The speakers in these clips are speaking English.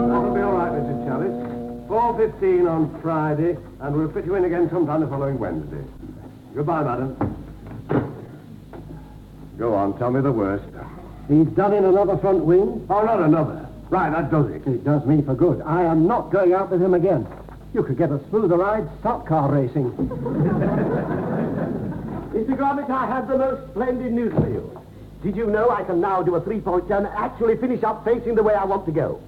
That'll be all right, Mr. Chalice. 4:15 on Friday, and we'll fit you in again sometime the following Wednesday. Goodbye, madam. Go on, tell me the worst. He's done in another front wing. Oh, not another. Right, that does it. It does me for good. I am not going out with him again. You could get a smoother ride stock car racing. Mr. Grummitt, I have the most splendid news for you. Did you know I can now do a three-point turn and actually finish up facing the way I want to go?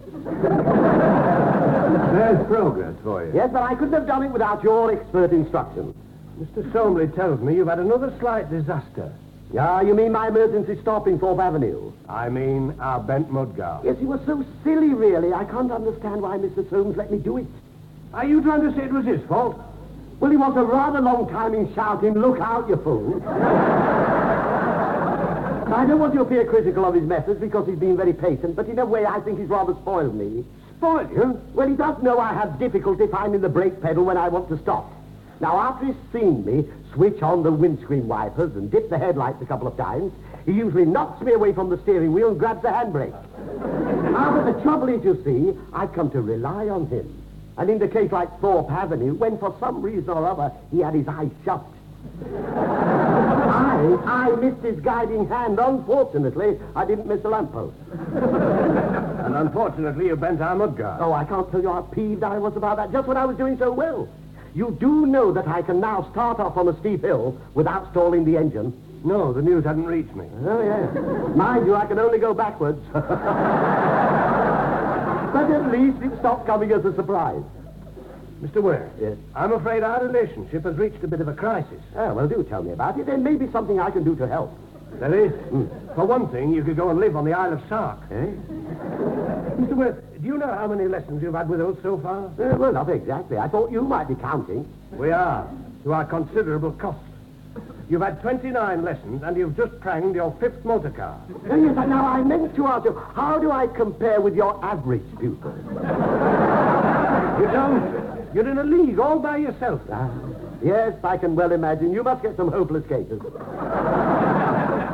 There's progress for you. Yes, but I couldn't have done it without your expert instruction. Mr. Somley tells me you've had another slight disaster. Ah, you mean my emergency stop in 4th Avenue? I mean our bent mudguard. Yes, he was so silly, really. I can't understand why Mr. Soames let me do it. Are you trying to say it was his fault? Well, he was a rather long time in shouting, "Look out, you fool." I don't want to appear critical of his methods because he's been very patient, but in a way I think he's rather spoiled me. Spoiled you? Well, he does know I have difficulty finding the brake pedal when I want to stop. Now, after he's seen me switch on the windscreen wipers and dip the headlights a couple of times, he usually knocks me away from the steering wheel and grabs the handbrake. But the trouble is, you see, I've come to rely on him. And in the case like 4th Avenue, when for some reason or other he had his eyes shut, I missed his guiding hand. Unfortunately, I didn't miss the lamppost. And unfortunately, you bent our mudguard. Oh, I can't tell you how peeved I was about that, just when I was doing so well. You do know that I can now start off on a steep hill without stalling the engine. No, the news hadn't reached me. Oh, yes. Mind you, I can only go backwards. But at least it stopped coming as a surprise. Mr. Ware. Yes? I'm afraid our relationship has reached a bit of a crisis. Oh, well, do tell me about it. There may be something I can do to help. There is. For one thing, you could go and live on the Isle of Sark. Eh? Mr. Ware, do you know how many lessons you've had with us so far? Well, not exactly. I thought you might be counting. We are, to our considerable cost. You've had 29 lessons, and you've just pranged your 5th motor car. Oh, yes, now I meant to ask you, how do I compare with your average pupil? You don't. You're in a league all by yourself. Yes, I can well imagine. You must get some hopeless cases.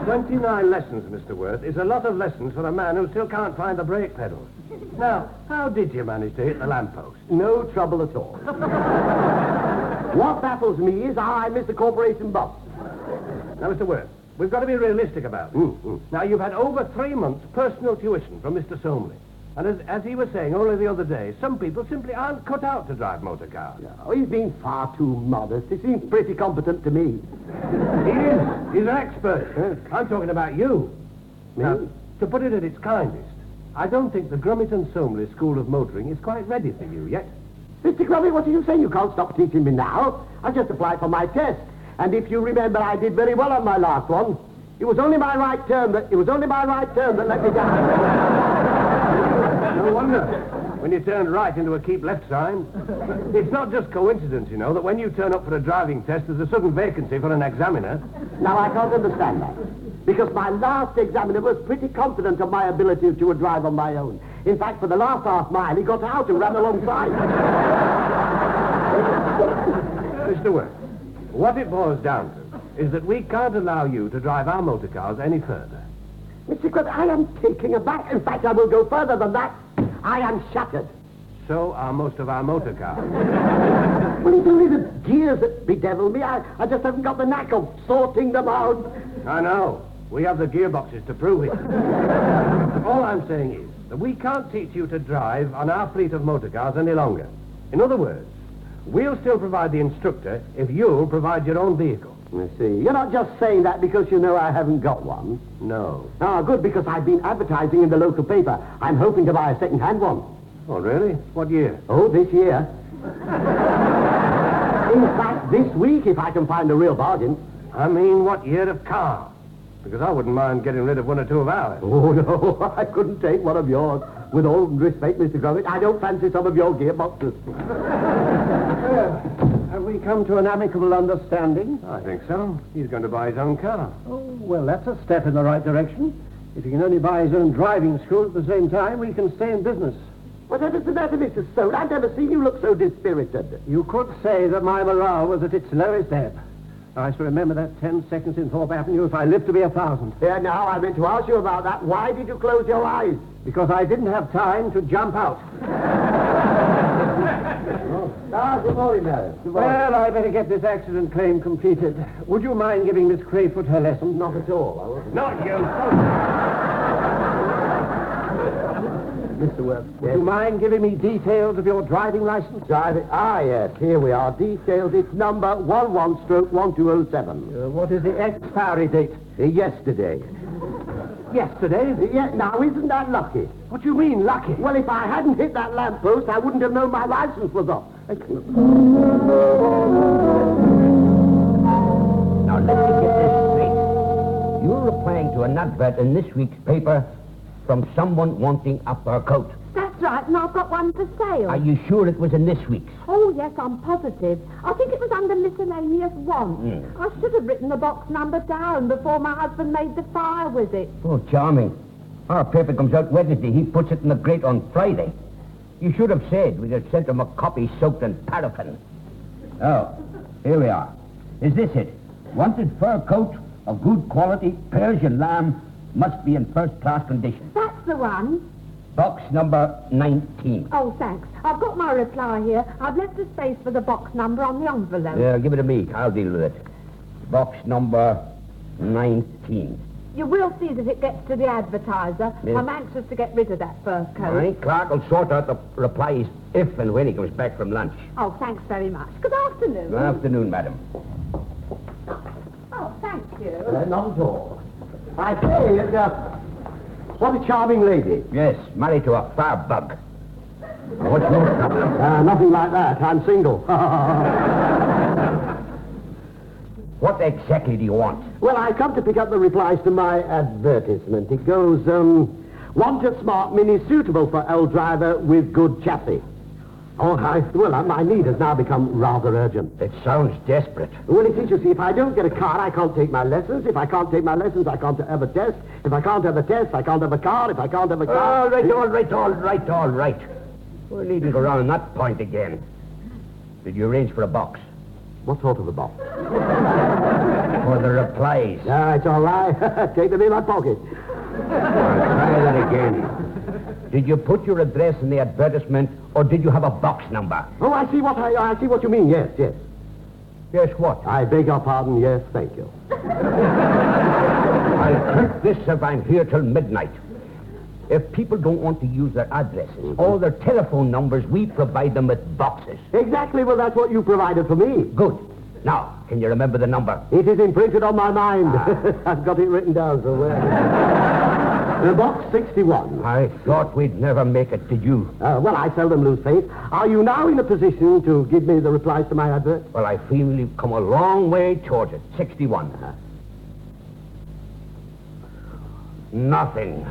29 lessons, Mr. Worth, is a lot of lessons for a man who still can't find the brake pedal. Now, how did you manage to hit the lamppost? No trouble at all. What baffles me is how I missed the corporation bus. Now, Mr. Worth, we've got to be realistic about it. Now, you've had over 3 months personal tuition from Mr. Somley. And as he was saying only the other day, some people simply aren't cut out to drive motor cars. Oh, he's been far too modest. He seems pretty competent to me. He is. He's an expert. I'm talking about you. Me? Now, to put it at its kindest, I don't think the Grummitt and Somley School of Motoring is quite ready for you yet. Mr. Grummitt, what are you saying? You can't stop teaching me now. I just applied for my test. And if you remember, I did very well on my last one. It was only my right turn that let me down. No wonder. When you turned right into a keep left sign. It's not just coincidence, you know, that when you turn up for a driving test, there's a sudden vacancy for an examiner. Now, I can't understand that. Because my last examiner was pretty confident of my ability to drive on my own. In fact, for the last half mile, he got out and ran alongside. Mr. Worth, what it boils down to is that we can't allow you to drive our motor cars any further. Mr. Grummitt, I am taken aback. In fact, I will go further than that. I am shattered. So are most of our motor cars. Well, it's only the gears that bedevil me. I just haven't got the knack of sorting them out. I know. We have the gearboxes to prove it. All I'm saying is that we can't teach you to drive on our fleet of motor cars any longer. In other words, we'll still provide the instructor if you'll provide your own vehicle. I see. You're not just saying that because you know I haven't got one. No. Ah, good, because I've been advertising in the local paper. I'm hoping to buy a second-hand one. Oh, really? What year? Oh, this year. In fact, this week, if I can find a real bargain. I mean, what year of car? Because I wouldn't mind getting rid of one or two of ours. Oh, no, I couldn't take one of yours. With all respect, Mr. Grummitt, I don't fancy some of your gearboxes. Have we come to an amicable understanding? I think so. He's going to buy his own car. Oh, well, that's a step in the right direction. If he can only buy his own driving school at the same time, we can stay in business. Whatever's the matter, Mr. Stone? I've never seen you look so dispirited. You could say that my morale was at its lowest ebb. I shall remember that 10 seconds in Thorpe Avenue if I live to be 1,000. Yeah, now, I meant to ask you about that. Why did you close your eyes? Because I didn't have time to jump out. Good morning, Mary. Good morning. Well, I better get this accident claim completed. Would you mind giving Miss Crayfoot her lesson? Not at all. I wasn't. Not you. Mr. Worth, would you mind giving me details of your driving license? Driving? Ah, yes. Here we are. Details. It's number 11/1207. What is the expiry date? Yesterday. Yesterday? Yeah, now, isn't that lucky? What do you mean, lucky? Well, if I hadn't hit that lamppost, I wouldn't have known my license was off. Now, let me get this straight. You're replying to an advert in this week's paper from someone wanting a fur coat. That's right, and I've got one for sale. Are you sure it was in this week's? Oh, yes, I'm positive. I think it was under miscellaneous wants. I should have written the box number down before my husband made the fire with it. Oh, charming. Our paper comes out Wednesday. He puts it in the grate on Friday. You should have said we'd have sent him a copy soaked in paraffin. Oh, here we are. Is this it? Wanted fur coat of good quality, Persian lamb, must be in first-class condition. That's the one. Box number 19. Oh, thanks. I've got my reply here. I've left a space for the box number on the envelope. Yeah, give it to me. I'll deal with it. Box number 19. You will see that it gets to the advertiser. Yeah. I'm anxious to get rid of that fur coat. All right, Clark will sort out the replies if and when he comes back from lunch. Oh, thanks very much. Good afternoon. Good afternoon, madam. Oh, thank you. Not at all. I say, what a charming lady. Yes, married to a firebug. What's your problem? Nothing like that. I'm single. What exactly do you want? Well, I come to pick up the replies to my advertisement. It goes, want a smart mini suitable for old driver with good chassis. Oh, my need has now become rather urgent. It sounds desperate. Well, it is, you see, if I don't get a car, I can't take my lessons. If I can't take my lessons, I can't have a test. If I can't have a test, I can't have a car. If I can't have a car... All right. We needn't go around on that point again. Did you arrange for a box? What sort of a box? For the replies. It's all right. Take them in my pocket. I'll try that again. Did you put your address in the advertisement, or did you have a box number? Oh, I see what you mean. Yes. Yes, what? I beg your pardon. Yes, thank you. I'll print this if I'm here till midnight. If people don't want to use their addresses or their telephone numbers, we provide them with boxes. Exactly. Well, that's what you provided for me. Good. Now, can you remember the number? It is imprinted on my mind. I've got it written down somewhere. Box 61. I thought we'd never make it, did you? Well, I seldom lose faith. Are you now in a position to give me the replies to my advert? Well, I feel you've come a long way towards it. 61. Nothing.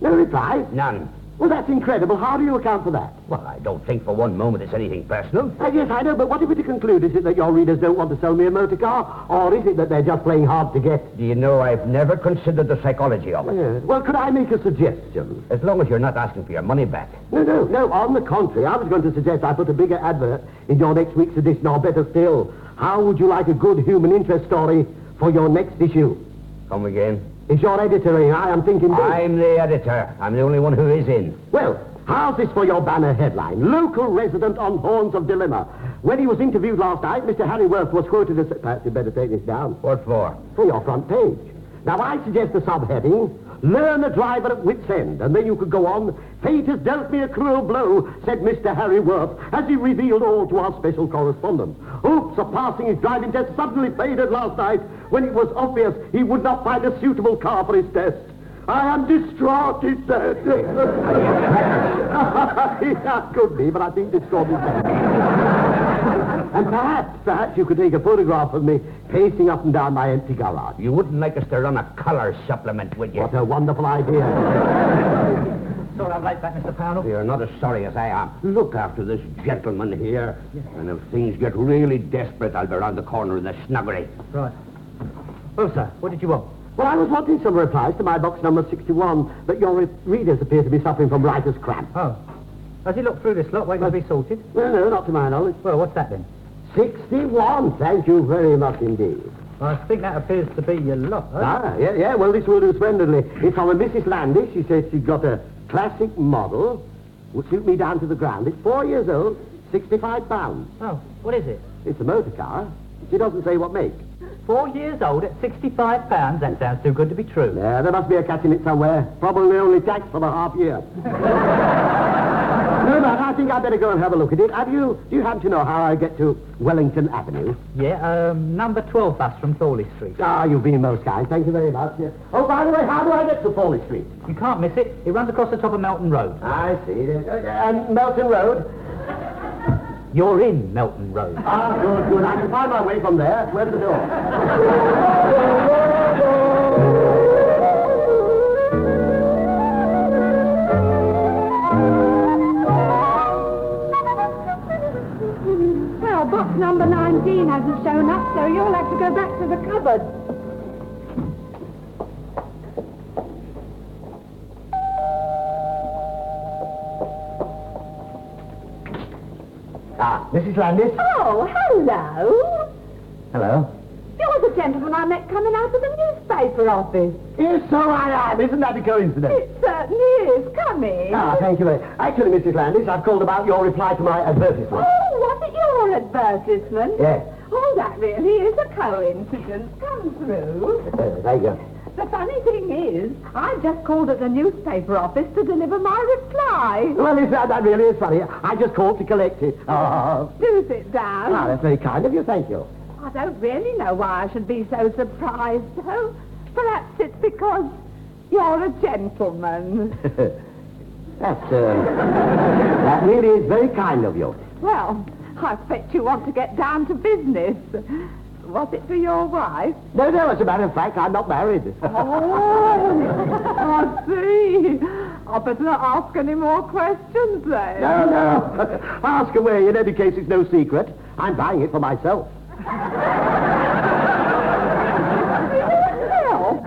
No replies? None. Well, that's incredible. How do you account for that? Well, I don't think for one moment it's anything personal. Yes, I know, but what are we to conclude? Is it that your readers don't want to sell me a motor car, or is it that they're just playing hard to get? Do you know, I've never considered the psychology of it. Yes. Well, could I make a suggestion? As long as you're not asking for your money back. No, on the contrary. I was going to suggest I put a bigger advert in your next week's edition, or better still, how would you like a good human interest story for your next issue? Come again? Is your editor in? I am thinking big. I'm the editor. I'm the only one who is in. Well, how's this for your banner headline? Local resident on horns of dilemma. When he was interviewed last night, Mr. Harry Worth was quoted as... Perhaps you'd better take this down. What for? For your front page. Now, I suggest the subheading, Learn a Driver at Wit's End, and then you could go on, Fate has dealt me a cruel blow, said Mr. Harry Worth, as he revealed all to our special correspondent. Hopes of passing his driving test suddenly faded last night when it was obvious he would not find a suitable car for his test. I am distraught, he said. Yeah, could be, but I think distraught is better. And perhaps you could take a photograph of me pacing up and down my empty garage. You wouldn't like us to run a colour supplement, would you? What a wonderful idea. Sorry I'm late back, Mr. Powell. You're not as sorry as I am. Look after this gentleman here. Yes. And if things get really desperate, I'll be round the corner in the snuggery. Right. Oh, sir, what did you want? Well, I was wanting some replies to my box number 61, but your readers appear to be suffering from writer's cramp. Oh. Has he looked through this lot, waiting to be sorted? Well, no, not to my knowledge. Well, what's that then? 61, thank you very much indeed. I think that appears to be your lot. Yeah, well, this will do splendidly. It's from a Mrs. Landis. She says she's got a classic model. Would suit me down to the ground. It's 4 years old, 65 pounds. Oh, what is it? It's a motor car. She doesn't say what make. 4 years old at 65 pounds? That sounds too good to be true. Yeah, there must be a catch in it somewhere. Probably only taxed for the half year. No, but I think I'd better go and have a look at it. Do you happen to know how I get to Wellington Avenue? Yeah, number 12 bus from Thorley Street. Ah, you've been most kind. Thank you very much. Yeah. Oh, by the way, how do I get to Thorley Street? You can't miss it. It runs across the top of Melton Road. I see. And Melton Road? You're in Melton Road. Ah, good. I can find my way from there. Where's the door? Well, box number 19 hasn't shown up, so you'll have to go back to the cupboard. Ah, Mrs. Landis? Oh, hello. Hello. You're the gentleman I met coming out of the newspaper office. Yes, so I am. Isn't that a coincidence? It certainly is. Come in. Ah, thank you very much. Actually, Mrs. Landis, I've called about your reply to my advertisement. Oh, was it your advertisement? Yes. Oh, that really is a coincidence. Come through. There you go. The funny thing is, I just called at the newspaper office to deliver my reply. Well, that really is funny. I just called to collect it. Oh. Do sit down. Ah, that's very kind of you. Thank you. I don't really know why I should be so surprised, though. Perhaps it's because you're a gentleman. That really is very kind of you. Well, I expect you want to get down to business. Was it for your wife? No, as a matter of fact, I'm not married. Oh, I see. I better not ask any more questions then. No. Ask away. In any case, it's no secret. I'm buying it for myself.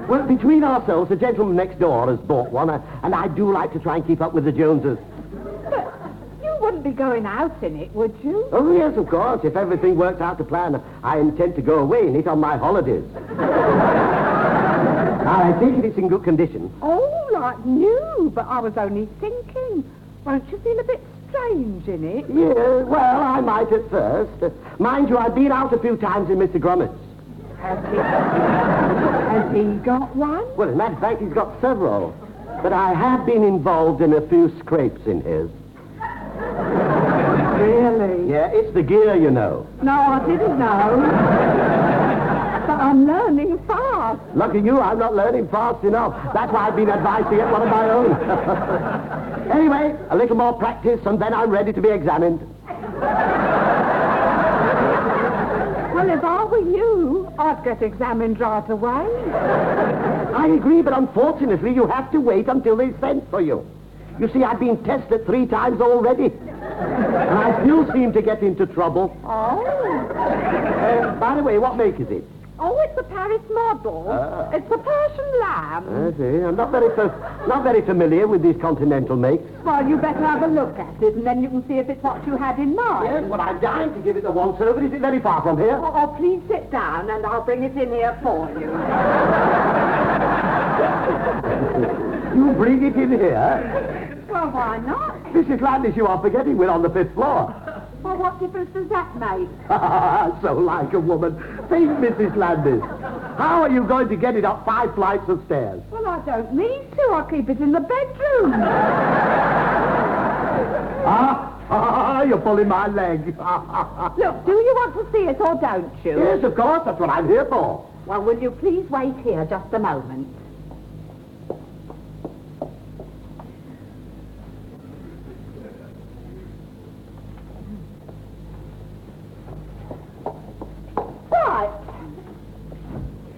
Well, between ourselves, the gentleman next door has bought one, and I do like to try and keep up with the Joneses. But you wouldn't be going out in it, would you? Oh, yes, of course. If everything works out to plan, I intend to go away in it on my holidays. I think it's in good condition. Oh, like new, but I was only thinking. Won't you feel a bit strange in it? Yeah, well, I might at first. Mind you, I've been out a few times in Mr. Grummitt's. Has he got one? Well, as a matter of fact, he's got several. But I have been involved in a few scrapes in his. Really? Yeah, it's the gear, you know. No, I didn't know. But I'm learning fast. Lucky you, I'm not learning fast enough. That's why I've been advised to get one of my own. Anyway, a little more practice, and then I'm ready to be examined. Well, if I were you, I'd get examined right away. I agree, but unfortunately, you have to wait until they send for you. You see, I've been tested 3 times already. And I still seem to get into trouble. Oh. By the way, what make is it? Oh, it's a Paris model. It's a Persian lamb. I see. I'm not very familiar with these continental makes. Well, you better have a look at it, and then you can see if it's what you had in mind. Yes, well, I'm dying to give it a once-over. Is it very far from here? Oh, please sit down, and I'll bring it in here for you. You bring it in here? Well, why not? Mrs. Landis, you are forgetting we're on the 5th floor. Well, what difference does that make? So like a woman. Think, Mrs. Landis. How are you going to get it up 5 flights of stairs? Well, I don't need to. I'll keep it in the bedroom. You're pulling my leg. Look, do you want to see it or don't you? Yes, of course. That's what I'm here for. Well, will you please wait here just a moment? Right.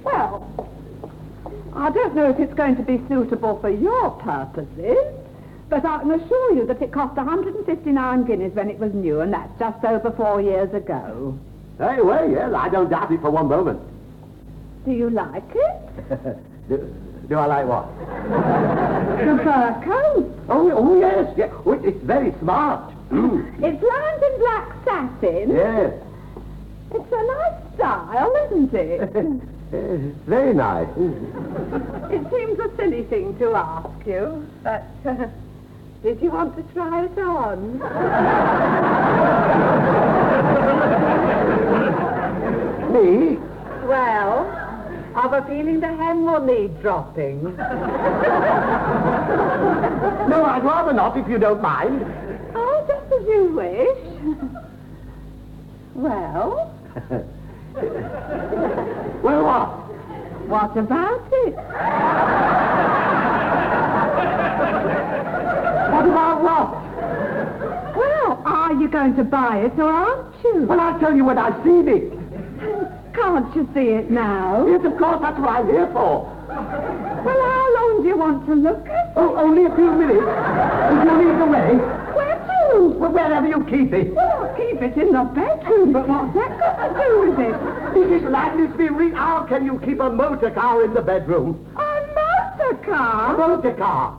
Well, I don't know if it's going to be suitable for your purposes, but I can assure you that it cost 159 guineas when it was new, and that's just over 4 years ago. Hey, well, yes, I don't doubt it for one moment. Do you like it? Do I like what? The fur coat. Oh, yes. Yeah. Oh, it's very smart. It's lined in black satin. Yes. It's a nice style, isn't it? It's very nice. It seems a silly thing to ask you, but did you want to try it on? Me? Well, I've a feeling the hem will need dropping. No, I'd rather not, if you don't mind. Oh, just as you wish. Well? Well, what? What about it? What about what? Well, are you going to buy it or aren't you? Well, I'll tell you when I've seen it. Can't you see it now? Yes, of course, that's what I'm here for. Well, how long do you want to look at? Oh, only a few minutes. If you lead the way. Where to? Well, wherever you keep it. Well, I'll keep it in the bedroom, but what's that got to do with it? Mrs. Landis, how can you keep a motor car in the bedroom? A motor car? A motor car.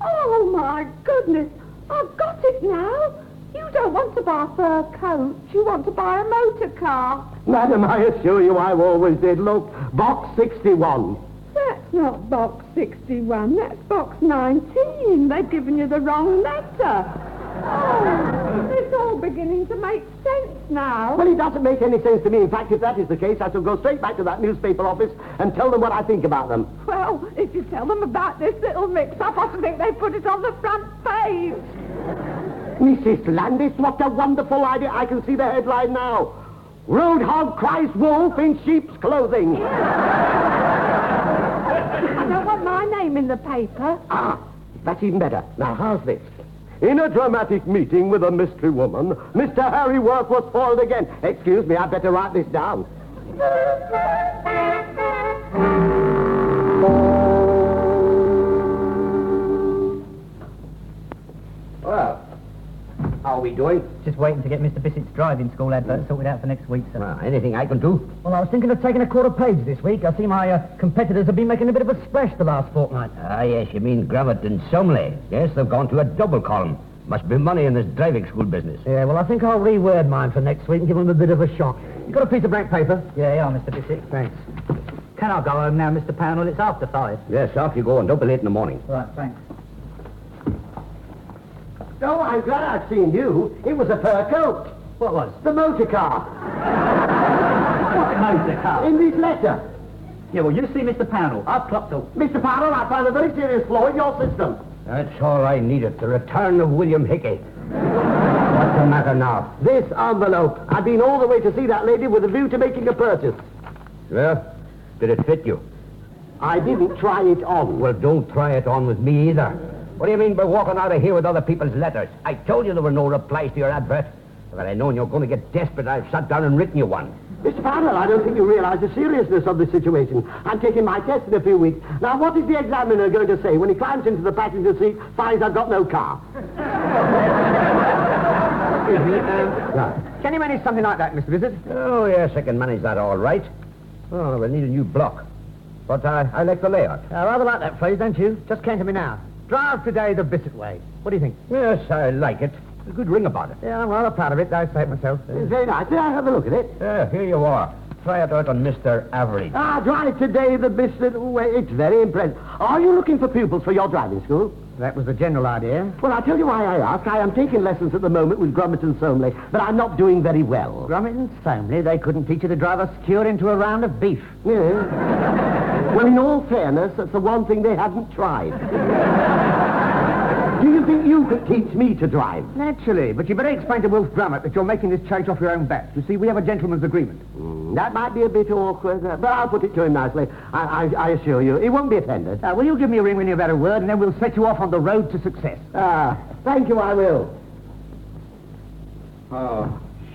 Oh, my goodness. I've got it now. You don't want to buy a fur coat. You want to buy a motor car. Madam, I assure you I always did. Look, box 61. That's not box 61. That's box 19. They've given you the wrong letter. Oh, it's all beginning to make sense now. Well, it doesn't make any sense to me. In fact, if that is the case, I shall go straight back to that newspaper office and tell them what I think about them. Well, if you tell them about this little mix-up, I think they put it on the front page. Mrs. Landis, what a wonderful idea. I can see the headline now. Roadhog cries wolf in sheep's clothing. I don't want my name in the paper. Ah, that's even better. Now, how's this? In a dramatic meeting with a mystery woman, Mr. Harry Worth was foiled again. Excuse me, I'd better write this down. Well, how are we doing? Just waiting to get Mr. Bissett's driving school advert sorted out for next week, sir. Well, anything I can do? Well, I was thinking of taking a quarter page this week. I see my competitors have been making a bit of a splash the last fortnight. Ah, yes, you mean Grummitt and Sumley. Yes, they've gone to a double column. Must be money in this driving school business. Yeah, well, I think I'll reword mine for next week and give them a bit of a shock. You got a piece of blank paper? Yeah, Mr. Bissett. Thanks. Can I go home now, Mr. Pownell? It's after 5. Yes, off you go, and don't be late in the morning. Right, thanks. Oh, I'm glad I've seen you. It was a fur coat. What was? The motor car. What motor car? In this letter. Yeah, well, you see Mr. Pownell. I've clocked up. Mr. Powell, I found a very serious flaw in your system. That's all I needed, the return of William Hickey. What's the matter now? This envelope. I've been all the way to see that lady with a view to making a purchase. Well, did it fit you? I didn't try it on. Well, don't try it on with me either. What do you mean by walking out of here with other people's letters? I told you there were no replies to your advert. If I'd known you were going to get desperate, I'd sat down and written you one. Mr. Powell, I don't think you realize the seriousness of the situation. I'm taking my test in a few weeks. Now, what is the examiner going to say when he climbs into the passenger seat, finds I've got no car? Excuse me, Right. can you manage something like that, Mr. Bissett? Oh, yes, I can manage that all right. Oh, we'll need a new block. But I like the layout. I rather like that phrase, don't you? Just came to me now. Drive today the Bissett way. What do you think? Yes, I like it. A good ring about it. Yeah, I'm rather proud of it. I say it myself. It's very nice. May I have a look at it? Here you are. Try it out on Mr. Average. Ah, drive today the Mr. Way. It's very impressive. Are you looking for pupils for your driving school? That was the general idea. Well, I'll tell you why I ask. I am taking lessons at the moment with Grummitt and Somley, but I'm not doing very well. Grummitt and Somley, they couldn't teach you to drive a skewer into a round of beef. Yeah. Well, in all fairness, that's the one thing they haven't tried. Do you think you could teach me to drive? Naturally, but you better explain to Wilf Grummitt that you're making this change off your own bat. You see, we have a gentleman's agreement. That might be a bit awkward, but I'll put it to him nicely. I assure you, he won't be offended. Will you give me a ring when you've had a word, and then we'll set you off on the road to success. Thank you, I will. Oh,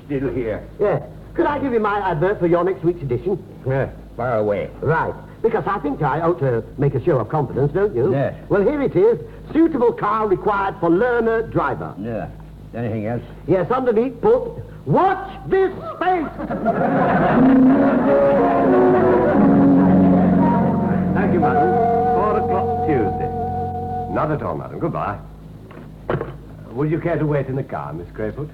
still here. Yes. Could I give you my advert for your next week's edition? Yeah, far away. Right. Because I think I ought to make a show of confidence, don't you? Yes. Well, here it is. Suitable car required for learner driver. Yeah. Anything else? Yes, underneath, put, watch this space! Thank you, madam. 4 o'clock Tuesday. Not at all, madam. Goodbye. Would you care to wait in the car, Miss Crayfoot?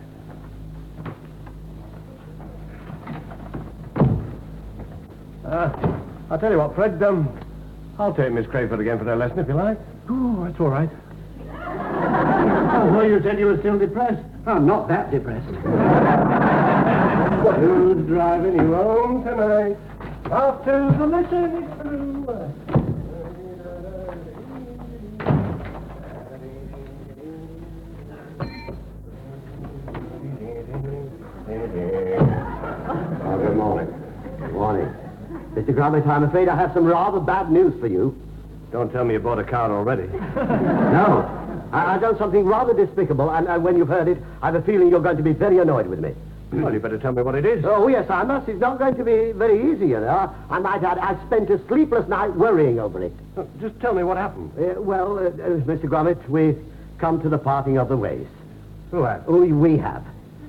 I'll tell you what, Fred, I'll take Miss Crayfoot again for her lesson, if you like. Oh, that's all right. Oh, you said you were still depressed. I'm not that depressed. Who's driving you home tonight? After the lesson is through. Oh, good morning. Morning. Mr. Grummitt, I'm afraid I have some rather bad news for you. Don't tell me you bought a car already. No. I've done something rather despicable, and when you've heard it, I have a feeling you're going to be very annoyed with me. Well, you better tell me what it is. Oh, yes, I must. It's not going to be very easy, you know. I might add, I spent a sleepless night worrying over it. Just tell me what happened. Mr. Grummitt, we've come to the parting of the ways. Who has? We have.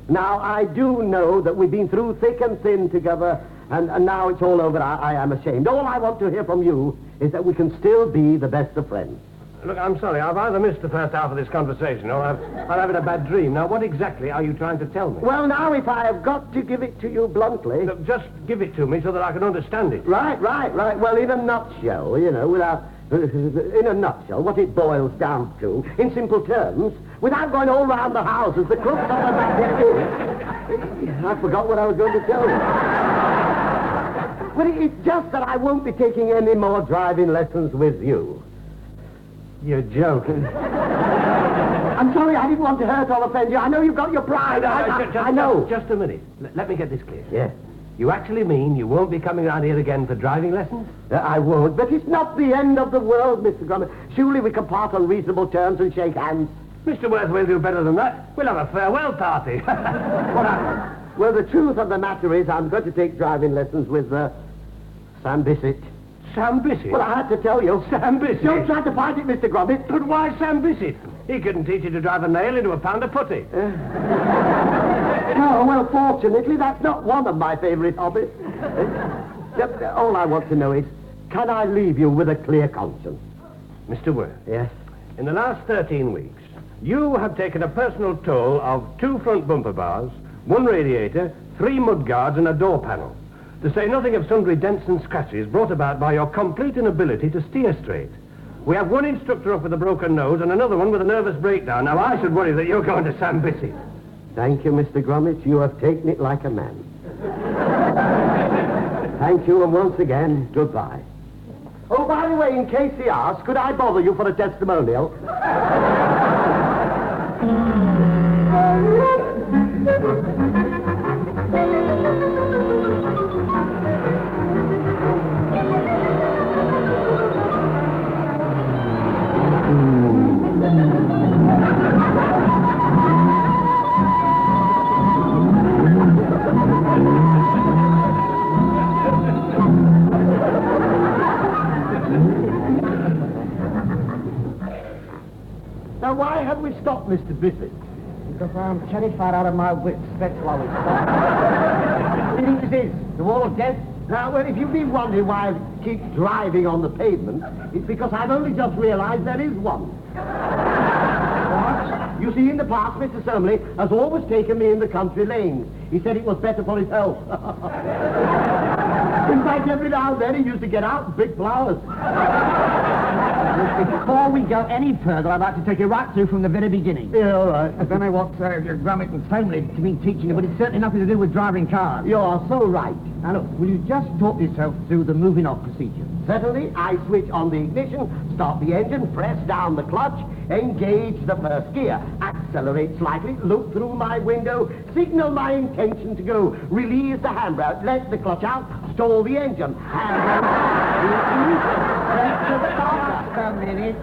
Now, I do know that we've been through thick and thin together, and now it's all over. I am ashamed. All I want to hear from you is that we can still be the best of friends. Look, I'm sorry. I've either missed the first half of this conversation or I'm having a bad dream. Now, what exactly are you trying to tell me? Well, now, if I have got to give it to you bluntly... Look, just give it to me so that I can understand it. Right. Well, in a nutshell, you know, in a nutshell, what it boils down to, in simple terms, without going all round the house as the crooks on the back... I forgot what I was going to tell you. Well, it's just that I won't be taking any more driving lessons with you. You're joking. I'm sorry, I didn't want to hurt or offend you. I know you've got your pride. I know. Just a minute. Let me get this clear. Yes. You actually mean you won't be coming around here again for driving lessons? I won't, but it's not the end of the world, Mr. Grummitt. Surely we can part on reasonable terms and shake hands. Mr. Worth will do better than that. We'll have a farewell party. What happened? Well, the truth of the matter is I'm going to take driving lessons with Sam Bissett. Sam Bissett? Well, I had to tell you. Sam Bissett? Don't try to fight it, Mr. Grummitt. But why Sam Bissett? He couldn't teach you to drive a nail into a pound of putty. No, well, fortunately, that's not one of my favourite hobbies. All I want to know is, can I leave you with a clear conscience? Mr. Worth. Yes? In the last 13 weeks, you have taken a personal toll of 2 front bumper bars, 1 radiator, 3 mudguards, and a door panel. To say nothing of sundry dents and scratches brought about by your complete inability to steer straight. We have 1 instructor up with a broken nose and another one with a nervous breakdown. Now, I should worry that you're going to Sam Bissett. Thank you, Mr. Grummitt. You have taken it like a man. Thank you, and once again, goodbye. Oh, by the way, in case he asks, could I bother you for a testimonial? Now, why have we stopped, Mr. Bissett? Because I'm terrified out of my wits. That's why we stopped. What do you think this is? The wall of death? Now, well, if you've been wondering why I keep driving on the pavement, it's because I've only just realized there is one. What? You see, in the past, Mr. Somley has always taken me in the country lanes. He said it was better for his health. In fact, every now and then he used to get out and pick flowers. Before we go any further, I'd like to take you right through from the very beginning. Yeah, all right. I don't know what Grummitt and Homely have been teaching you, but it's certainly nothing to do with driving cars. You are so right. Now look, will you just talk yourself through the moving off procedure? Certainly, I switch on the ignition, start the engine, press down the clutch, engage the first gear, accelerate slightly, look through my window, signal my intention to go, release the handbrake, let the clutch out, stall the engine, handbrake, press to the starter. Just a minute.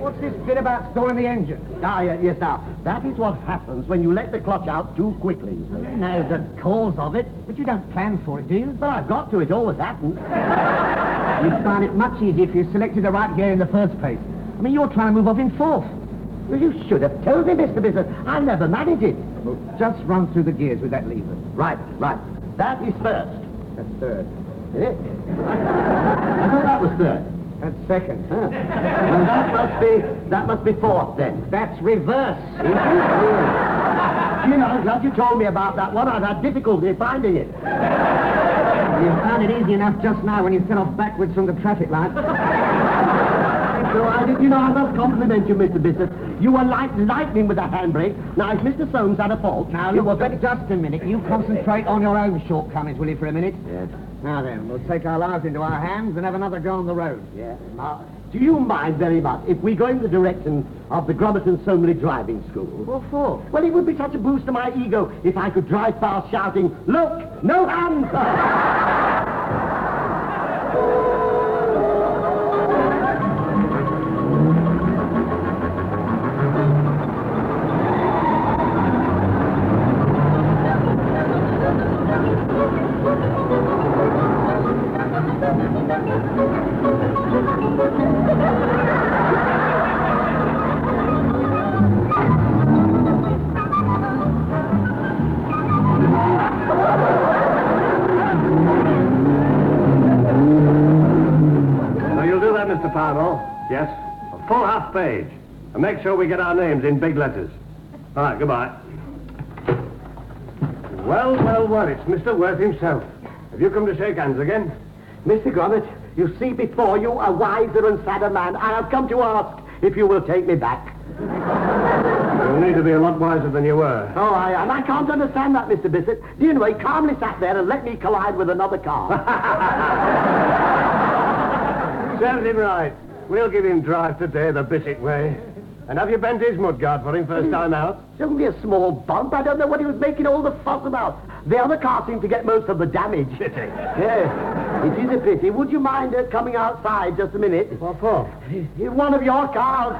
What's this bit about stalling the engine? Yes, now, that is what happens when you let the clutch out too quickly. You know the cause of it, but you don't plan for it, do you? But I've got to, it always happens. You'd find it much easier if you selected the right gear in the first place. I mean, you're trying to move off in fourth. Well, you should have told me, Mr. Bissett. I never manage it. Well, just run through the gears with that lever. Right. That is first. That's third. Is it? I thought that was third. That's second. Well, that must be fourth, then. That's reverse. You know, I'm glad you told me about that one. I've had difficulty finding it. You found it easy enough just now when you fell off backwards from the traffic light. So I must compliment you, Mr. Bissett. You were like lightning with that handbrake. Now, if Mr. Soames had a fault... Now, look, just a minute. You concentrate on your own shortcomings, will you, for a minute? Yes. Now then, we'll take our lives into our hands and have another go on the road. Yeah. Now, do you mind very much if we go in the direction of the Grummitt and Somley driving school? What for? Well, it would be such a boost to my ego if I could drive past shouting, "Look, no hands!" Mr. Parnell. Yes? A full half page. And make sure we get our names in big letters. All right, goodbye. Well, it's Mr. Worth himself. Have you come to shake hands again? Mr. Grummitt, you see before you a wiser and sadder man. I have come to ask if you will take me back. You'll need to be a lot wiser than you were. Oh, I am. I can't understand that, Mr. Bissett. Do you know, he calmly sat there and let me collide with another car. Serves him right. We'll give him drive today the Bissett way. And have you bent his mudguard for him first time out? It's only a small bump. I don't know what he was making all the fuss about. The other car seemed to get most of the damage. Pity. Yes, it is a pity. Would you mind coming outside just a minute? What for? One of your cars.